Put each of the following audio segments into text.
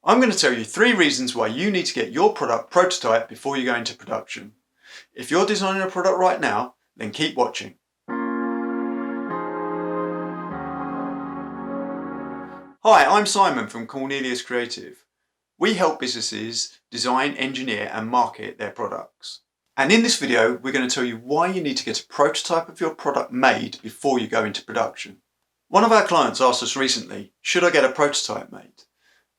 I'm going to tell you 3 reasons why you need to get your product prototyped before you go into production. If you're designing a product right now, then keep watching. Hi, I'm Simon from Cornelius Creative. We help businesses design, engineer and market their products. And in this video, we're going to tell you why you need to get a prototype of your product made before you go into production. One of our clients asked us recently, should I get a prototype made?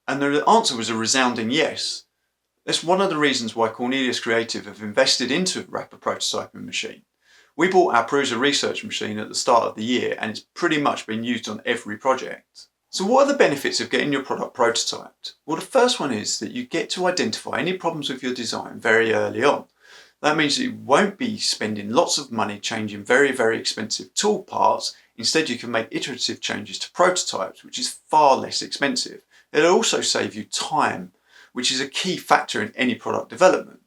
And the answer was a resounding yes. That's one of the reasons why Cornelius Creative have invested into a rapid prototyping machine. We bought our Prusa research machine at the start of the year and it's pretty much been used on every project. So what are the benefits of getting your product prototyped? Well, the first one is that you get to identify any problems with your design very early on. That means that you won't be spending lots of money changing very expensive tool parts. Instead, you can make iterative changes to prototypes, which is far less expensive. It'll also save you time, which is a key factor in any product development.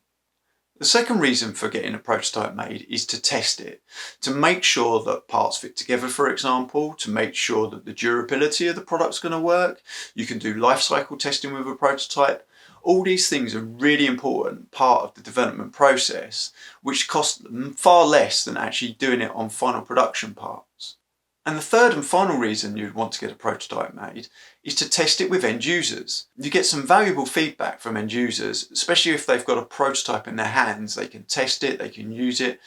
The second reason for getting a prototype made is to test it, to make sure that parts fit together, for example, to make sure that the durability of the product's going to work. You can do life cycle testing with a prototype. All these things are really important part of the development process, which cost far less than actually doing it on final production parts. And the third and final reason you'd want to get a prototype made is to test it with end users. You get some valuable feedback from end users, especially if they've got a prototype in their hands. They can test it, they can use it,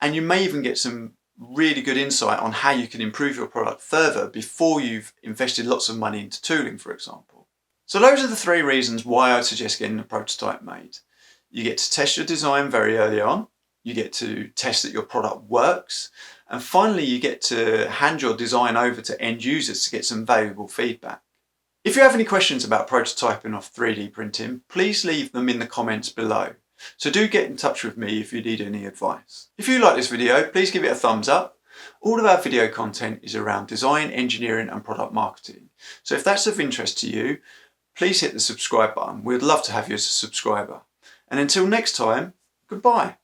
and you may even get some really good insight on how you can improve your product further before you've invested lots of money into tooling, for example. So those are the 3 reasons why I suggest getting a prototype made. You get to test your design very early on. You get to test that your product works. And finally, you get to hand your design over to end users to get some valuable feedback. If you have any questions about prototyping or 3D printing, please leave them in the comments below. So do get in touch with me if you need any advice. If you like this video, please give it a thumbs up. All of our video content is around design, engineering and product marketing. So if that's of interest to you, please hit the subscribe button. We'd love to have you as a subscriber. And until next time, goodbye.